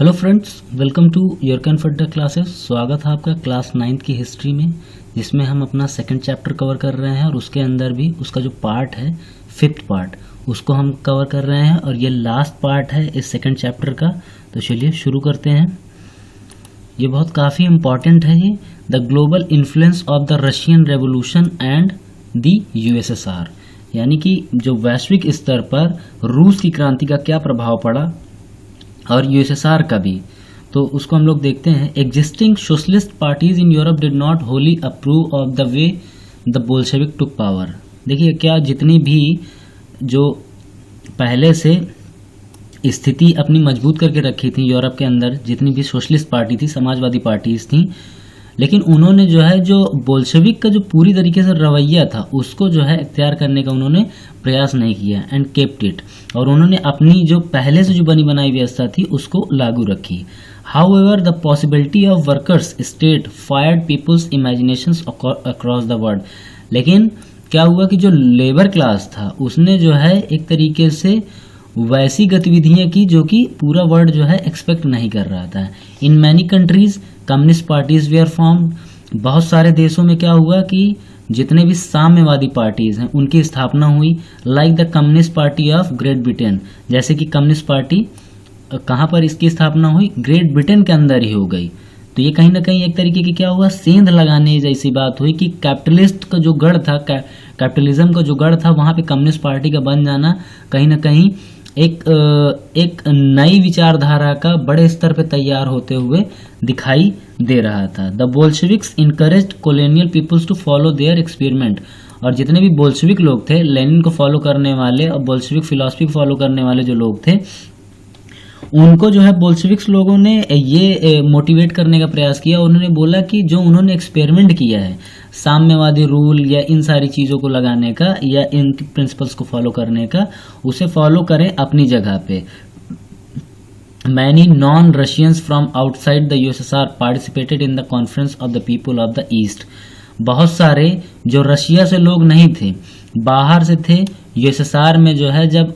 Hello friends, welcome to your comfort classes. स्वागत है आपका क्लास 9th की हिस्ट्री में, जिसमें हम अपना सेकंड चैप्टर कवर कर रहे हैं और उसके अंदर भी उसका जो पार्ट है 5th पार्ट उसको हम कवर कर रहे हैं और ये लास्ट पार्ट है इस सेकंड चैप्टर का। तो चलिए शुरू करते हैं। ये बहुत काफ़ी इम्पॉर्टेंट है। ये the global influence of the Russian revolution and the USSR, यानी कि जो वैश्विक स्तर पर रूस की क्रांति का क्या प्रभाव पड़ा और यूएसएसआर का भी, तो उसको हम लोग देखते हैं। Existing socialist parties in Europe did not Holi approve of the way the Bolshevik took power. देखिए, क्या जितनी भी जो पहले से स्थिति अपनी मजबूत करके रखी थी यूरोप के अंदर, जितनी भी सोशलिस्ट पार्टी थी, समाजवादी पार्टीज थी, लेकिन उन्होंने जो है जो बोल्शेविक का जो पूरी तरीके से रवैया था उसको जो है इख्तियार करने का उन्होंने प्रयास नहीं किया एंड केप्ट इट, और उन्होंने अपनी जो पहले से जो बनी बनाई व्यवस्था थी उसको लागू रखी। However the possibility of workers state fired peoples imaginations across the world. लेकिन क्या हुआ कि जो लेबर क्लास था उसने जो है एक तरीके से वैसी गतिविधियां की जो कि पूरा वर्ल्ड जो है एक्सपेक्ट नहीं कर रहा था। In many countries communist parties were formed. बहुत सारे देशों में क्या हुआ कि जितने भी साम्यवादी पार्टीज हैं उनकी स्थापना हुई, like the communist party of great Britain. जैसे कि कम्युनिस्ट पार्टी कहाँ पर इसकी स्थापना हुई? ग्रेट ब्रिटेन के अंदर ही हो गई। तो ये कहीं ना कहीं एक तरीके की क्या हुआ, सेंध लगाने जैसी बात हुई कि कैपिटलिस्ट का जो गढ़ था, कैपिटलिज्म का जो गढ़ था, वहां पे कम्युनिस्ट पार्टी का बन जाना कहीं ना कहीं एक नई विचारधारा का बड़े स्तर पे तैयार होते हुए दिखाई दे रहा था। The Bolsheviks encouraged colonial peoples to follow their experiment. और जितने भी बोल्शेविक लोग थे, लेनिन को फॉलो करने वाले और बोल्शेविक फिलॉसफी को फॉलो करने वाले जो लोग थे, उनको जो है बोल्शेविक्स लोगों ने ये मोटिवेट करने का प्रयास किया। उन्होंने बोला कि जो उन्होंने एक्सपेरिमेंट किया है साम्यवादी रूल या इन सारी चीज़ों को लगाने का या इन प्रिंसिपल्स को फॉलो करने का, उसे फॉलो करें अपनी जगह पे। Many non Russians from outside the USSR participated in the conference of the people of the east. बहुत सारे जो रशिया से लोग नहीं थे, बाहर से थे, यूएसएसआर में जो है जब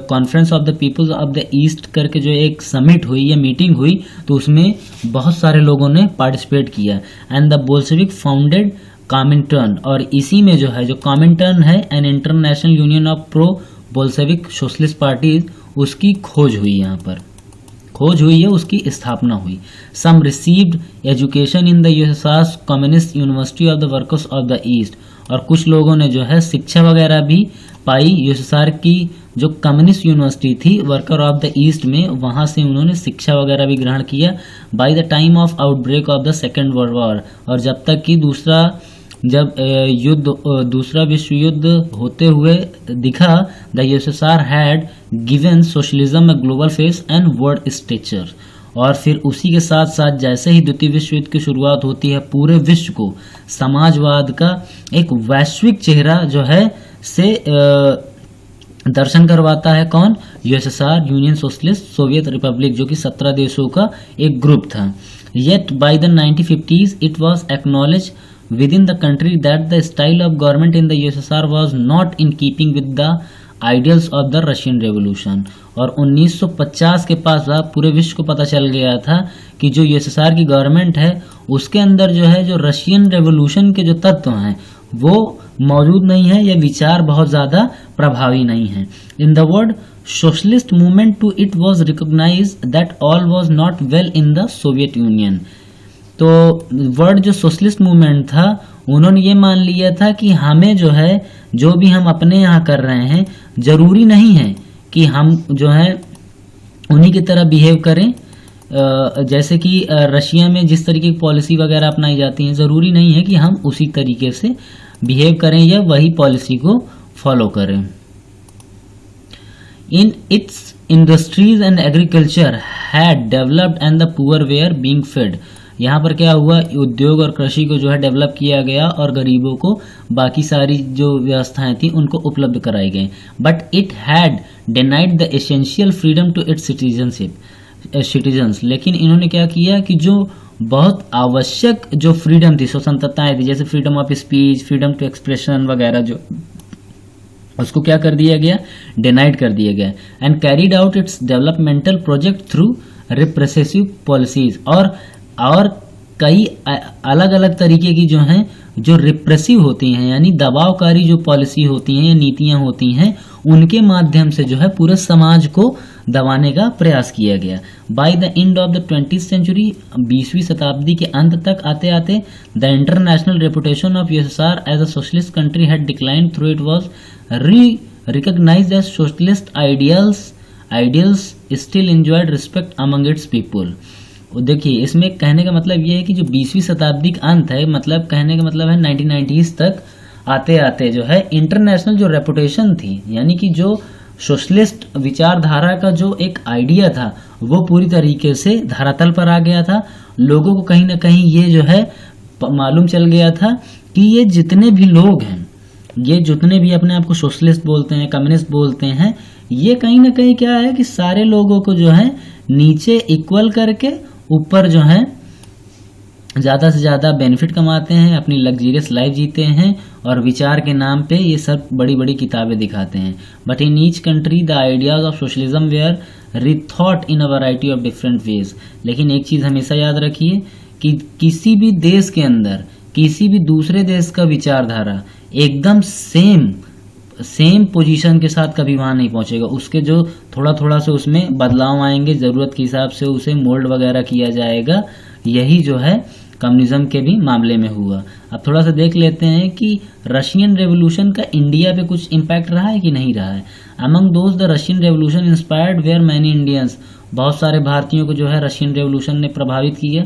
conference of the peoples of the East करके जो एक समिट हुई या मीटिंग हुई, तो उसमें बहुत सारे लोगों ने पार्टिसिपेट किया। एंड द बोल्शेविक फाउंडेड कॉमिंटर्न, और इसी में जो है जो कॉमिंटर्न है an international union of pro Bolshevik socialist parties, उसकी खोज हुई, यहाँ पर खोज हुई है, उसकी स्थापना हुई। Some received education in the USSR communist university of the workers of the east, और कुछ लोगों ने जो है शिक्षा वगैरह भी पाई यूएसएसआर की जो कम्युनिस्ट यूनिवर्सिटी थी वर्कर ऑफ द ईस्ट में, वहां से उन्होंने शिक्षा वगैरह भी ग्रहण किया। By the time of outbreak of the second world war, और जब तक कि दूसरा विश्व युद्ध होते हुए दिखा, the USSR had given socialism a global face and world stature. और फिर उसी के साथ साथ जैसे ही द्वितीय विश्व युद्ध की शुरुआत होती है, पूरे विश्व को समाजवाद का एक वैश्विक चेहरा जो है से दर्शन करवाता है। कौन? USSR, union socialist Soviet Republic, जो कि 17 देशों का एक ग्रुप था। Yet by the 1950s it was acknowledge within the country that the style of government in the USSR was not in keeping with the ideals of the Russian Revolution। और 1950 के पास पूरे विश्व को पता चल गया था कि जो यूएसएसआर की गवर्नमेंट है उसके अंदर जो है जो रशियन रेवोल्यूशन के जो तत्व हैं वो मौजूद नहीं है, या विचार बहुत ज़्यादा प्रभावी नहीं है। In the world socialist movement too it was recognise that all was not well in the Soviet Union. तो वर्ड जो सोशलिस्ट मूवमेंट था, उन्होंने ये मान लिया था कि हमें जो है जो भी हम अपने यहाँ कर रहे हैं, जरूरी नहीं है कि हम जो है उन्हीं की तरह बिहेव करें। जैसे कि रशिया में जिस तरीके की पॉलिसी वगैरह अपनाई जाती है, ज़रूरी नहीं है कि हम उसी तरीके से बिहेव करें या वही पॉलिसी को फॉलो करें। In its industries and agriculture had developed and the poor were being fed. यहाँ पर क्या हुआ, उद्योग और कृषि को जो है डेवलप किया गया और गरीबों को बाकी सारी जो व्यवस्थाएं थी उनको उपलब्ध कराई गई। But it had denied the essential freedom to its citizens. लेकिन इन्होंने क्या किया कि जो बहुत आवश्यक जो फ्रीडम थी, स्वतंत्रताएं थी, जैसे freedom of speech, freedom to expression वगैरह, जो उसको क्या कर दिया गया, डिनाइड कर दिया गया। And carried out it's developmental project through repressive policies, और कई अलग अलग तरीके की जो हैं जो रिप्रेसिव होती हैं यानी दबावकारी जो पॉलिसी होती हैं या नीतियां होती हैं, उनके माध्यम से जो है पूरे समाज को दबाने का प्रयास किया गया। By the end of the 20th century, 20वीं शताब्दी के अंत तक आते आते, the international reputation of USSR as a socialist country had declined through it was recognized as socialist ideals still enjoyed respect among its people। देखिए, इसमें कहने का मतलब ये है कि जो 20वीं शताब्दी का अंत है, मतलब कहने का मतलब है 1990s तक आते आते जो है इंटरनेशनल जो रेपुटेशन थी, यानी कि जो सोशलिस्ट विचारधारा का जो एक आइडिया था वो पूरी तरीके से धरातल पर आ गया था। लोगों को कहीं ना कहीं ये जो है मालूम चल गया था कि ये जितने भी लोग हैं, ये जितने भी अपने आप को सोशलिस्ट बोलते हैं, कम्युनिस्ट बोलते हैं, ये कहीं ना कहीं क्या है कि सारे लोगों को जो है नीचे इक्वल करके ऊपर जो है ज़्यादा से ज़्यादा बेनिफिट कमाते हैं, अपनी लग्जरियस लाइफ जीते हैं और विचार के नाम पे ये सब बड़ी बड़ी किताबें दिखाते हैं। But in each country the ideas of socialism were rethought in a variety of different ways. लेकिन एक चीज़ हमेशा याद रखिए कि किसी भी देश के अंदर किसी भी दूसरे देश का विचारधारा एकदम सेम पोजीशन के साथ कभी वहाँ नहीं पहुँचेगा। उसके जो थोड़ा थोड़ा से उसमें बदलाव आएंगे, ज़रूरत के हिसाब से उसे मोल्ड वगैरह किया जाएगा। यही जो है कम्युनिज्म के भी मामले में हुआ। अब थोड़ा सा देख लेते हैं कि रशियन रेवोल्यूशन का इंडिया पे कुछ इम्पैक्ट रहा है कि नहीं रहा है। Among those the Russian revolution inspired were many Indians, बहुत सारे भारतीयों को जो है रशियन रेवोल्यूशन ने प्रभावित किया।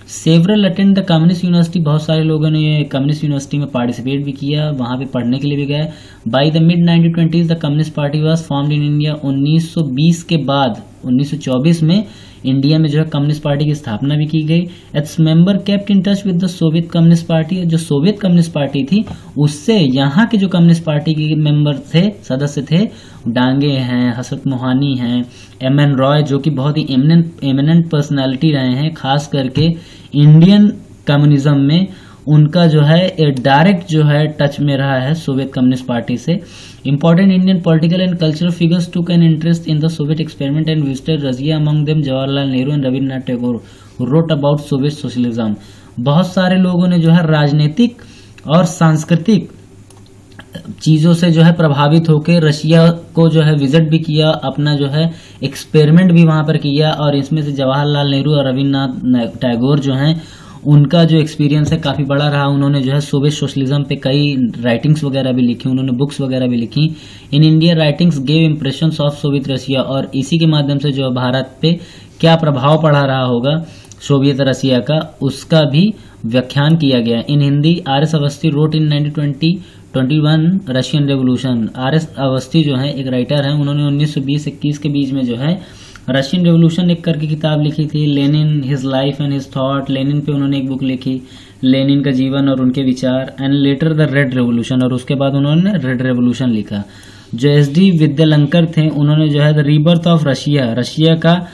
Several attend the communist university, बहुत सारे लोगों ने कम्युनिस्ट यूनिवर्सिटी में पार्टिसिपेट भी किया, वहाँ पे पढ़ने के लिए भी गए। By the mid 1920s the communist party was formed in India. 1920 के बाद 1924 में इंडिया में जो है कम्युनिस्ट पार्टी की स्थापना भी की गई। Its member kept in touch with the Soviet communist party, जो सोवियत कम्युनिस्ट पार्टी थी उससे यहाँ के जो कम्युनिस्ट पार्टी के मेंबर थे, सदस्य थे, डांगे हैं, हसरत मोहानी हैं, एम.एन. रॉय जो कि बहुत ही एमिनेंट पर्सनालिटी रहे हैं, खास करके इंडियन कम्युनिज्म में उनका जो है डायरेक्ट जो है टच में रहा है सोवियत कम्युनिस्ट पार्टी से। Important Indian political and cultural figures took an interest in the Soviet experiment and visited Russia, among them Jawaharlal Nehru and Rabindranath Tagore, who wrote about Soviet socialism। बहुत सारे लोगों ने जो है राजनीतिक और सांस्कृतिक चीज़ों से जो है प्रभावित होकर रशिया को जो है विजिट भी किया, अपना जो है एक्सपेरिमेंट भी वहाँ पर किया। और इसमें से जवाहरलाल नेहरू और रविन्द्रनाथ टैगोर जो हैं उनका जो एक्सपीरियंस है काफ़ी बड़ा रहा। उन्होंने जो है सोवियत सोशलिज्म पे कई राइटिंग्स वगैरह भी लिखी, उन्होंने बुक्स वगैरह भी लिखी। In India writings gave impressions of Soviet Russia, और इसी के माध्यम से जो भारत पे क्या प्रभाव पड़ा रहा होगा सोवियत रशिया का, उसका भी व्याख्यान किया गया। In Hindi R S. Awasthi wrote in 1920-21 Russian revolution. R S. Awasthi जो है एक राइटर हैं, उन्होंने 1920-21 के बीच में जो है रशियन रेवोल्यूशन एक करके किताब लिखी थी। Lenin his life and his thought, Lenin पे उन्होंने एक बुक लिखी, लेनिन का जीवन और उनके विचार। And later the red revolution, और उसके बाद उन्होंने रेड रेवोल्यूशन लिखा। जो एस.डी. विद्यालंकर थे उन्होंने जो है the rebirth of Russia, Russia का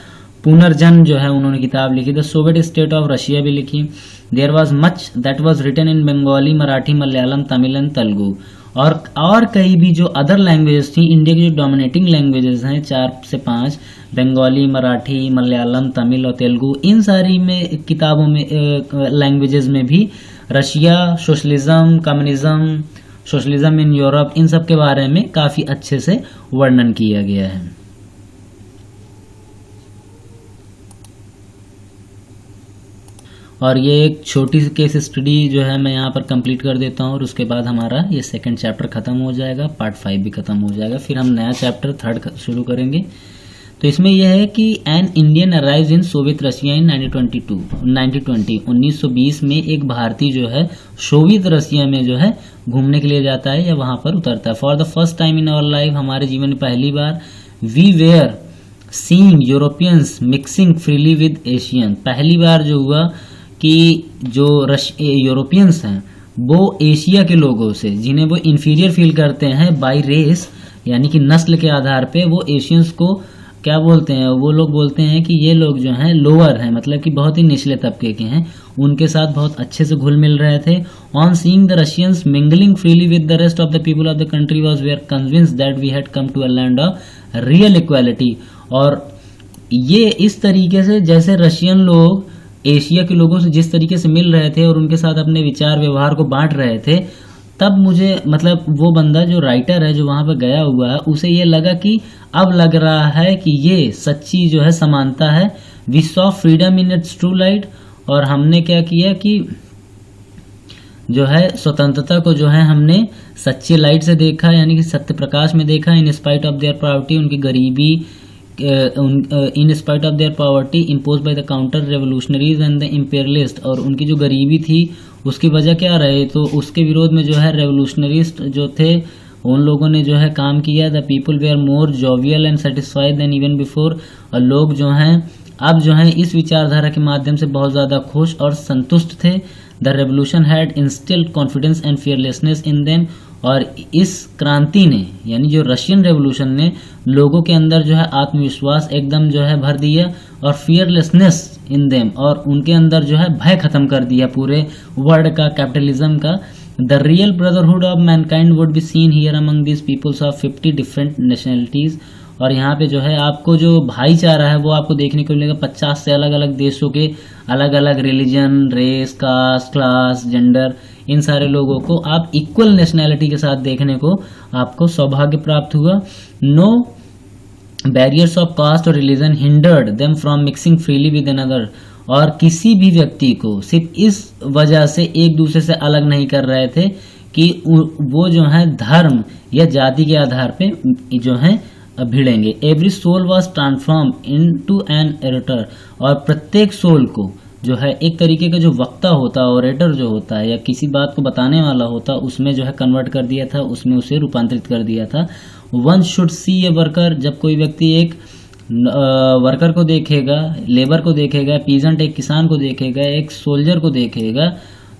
पुनर्जन्म जो है उन्होंने किताब लिखी। The Soviet state of Russia भी लिखी। There was much that was written in Bengali, Marathi, Malayalam, Tamil and Telugu. और कई भी जो अदर लैंग्वेजेस थी, इंडिया की जो डोमिनेटिंग लैंग्वेजेस हैं 4 से 5, बंगाली, मराठी, मलयालम, तमिल और तेलुगु, इन सारी में किताबों में लैंग्वेजेस में भी Russia, socialism, communism, socialism in Europe, इन सब के बारे में काफ़ी अच्छे से वर्णन किया गया है। और ये एक छोटी सी केस स्टडी जो है मैं यहाँ पर कंप्लीट कर देता हूँ, और उसके बाद हमारा ये सेकंड चैप्टर ख़त्म हो जाएगा, पार्ट 5 भी ख़त्म हो जाएगा, फिर हम नया चैप्टर 3 शुरू करेंगे। तो इसमें यह है कि an Indian arrives in Soviet Russia in 1920 में एक भारतीय जो है सोवियत रशिया में जो है घूमने के लिए जाता है या वहाँ पर उतरता है। For the first time in our life, हमारे जीवन में पहली बार, we were seeing Europeans mixing freely with Asian, पहली बार जो हुआ कि जो यूरोपियंस हैं वो एशिया के लोगों से, जिन्हें वो इन्फीरियर फील करते हैं बाय रेस, यानी कि नस्ल के आधार पे, वो एशियंस को क्या बोलते हैं, वो लोग बोलते हैं कि ये लोग जो हैं लोअर हैं, मतलब कि बहुत ही निचले तबके के हैं, उनके साथ बहुत अच्छे से घुल मिल रहे थे। On seeing the Russians mingling freely with the rest of the people of the country was we are convinced that we had come to a land of real equality. और ये इस तरीके से जैसे रशियन लोग एशिया के लोगों से जिस तरीके से मिल रहे थे और उनके साथ अपने विचार व्यवहार को बांट रहे थे, तब मुझे मतलब वो बंदा जो राइटर है जो वहाँ पे गया हुआ है उसे ये लगा कि अब लग रहा है कि ये सच्ची जो है समानता है। We saw freedom in its true light, और हमने क्या किया कि जो है स्वतंत्रता को जो है हमने सच्ची लाइट से देखा, यानी कि सत्य प्रकाश में देखा। In spite of their poverty, उनकी गरीबी, in spite of their poverty impose by the counter revolutionaries and the imperialist, और उनकी जो गरीबी थी उसकी वजह क्या रहे, तो उसके विरोध में जो है रेवोल्यूशनरिस्ट जो थे उन लोगों ने जो है काम किया। The people way are more jovial and satisfied than even before, और लोग जो हैं अब जो है इस विचारधारा के माध्यम से बहुत ज़्यादा खुश और संतुष्ट थे। The revolution had instilled confidence and fearlessness in them, और इस क्रांति ने यानी जो रशियन रेवोल्यूशन ने लोगों के अंदर जो है आत्मविश्वास एकदम जो है भर दिया, और फियरलेसनेस इन देम, और उनके अंदर जो है भय खत्म कर दिया पूरे वर्ल्ड का, कैपिटलिज्म का। The real brotherhood of mankind would be seen here among this peoples of 50 different nationalities, और यहाँ पे जो है आपको जो भाईचारा है वो आपको देखने को मिलेगा 50 से अलग अलग देशों के अलग अलग religion, race, caste, class, gender, इन सारे लोगों को आप इक्वल नेशनैलिटी के साथ देखने को आपको सौभाग्य प्राप्त हुआ। नो बैरियर्स ऑफ कास्ट और religion hindered them from mixing freely with another, और किसी भी व्यक्ति को सिर्फ इस वजह से एक दूसरे से अलग नहीं कर रहे थे कि वो जो है धर्म या जाति के आधार पे जो है भिड़ेंगे। Every soul was transform into an एन एरेटर, और प्रत्येक सोल को जो है एक तरीके का जो वक्ता होता है, ओरेटर जो होता है या किसी बात को बताने वाला होता, उसमें जो है कन्वर्ट कर दिया था, उसमें उसे रूपांतरित कर दिया था। One should see a worker, जब कोई व्यक्ति एक वर्कर को देखेगा, लेबर को देखेगा, पीजेंट एक किसान को देखेगा, एक सोल्जर को देखेगा,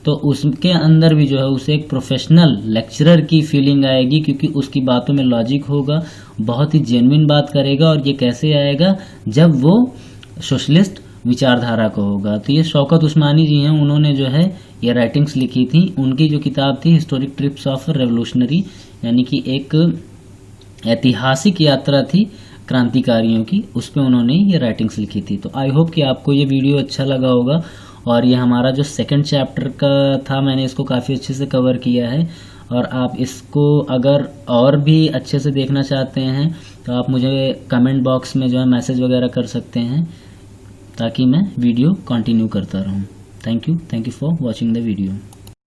तो उसके अंदर भी जो है उसे एक प्रोफेशनल लेक्चरर की फीलिंग आएगी, क्योंकि उसकी बातों में लॉजिक होगा, बहुत ही जेन्युइन बात करेगा। और ये कैसे आएगा, जब वो सोशलिस्ट विचारधारा को होगा। तो ये शौकत उस्मानी जी हैं, उन्होंने जो है ये राइटिंग्स लिखी थी। उनकी जो किताब थी हिस्टोरिक ट्रिप्स ऑफ रेवोल्यूशनरी, यानी कि एक ऐतिहासिक यात्रा थी क्रांतिकारियों की, उस पर उन्होंने ये राइटिंग्स लिखी थी। तो आई होप कि आपको ये वीडियो अच्छा लगा होगा, और ये हमारा जो सेकंड चैप्टर का था मैंने इसको काफ़ी अच्छे से कवर किया है। और आप इसको अगर और भी अच्छे से देखना चाहते हैं तो आप मुझे कमेंट बॉक्स में जो है मैसेज वगैरह कर सकते हैं, ताकि मैं वीडियो कंटिन्यू करता रहूं। Thank you for watching the video.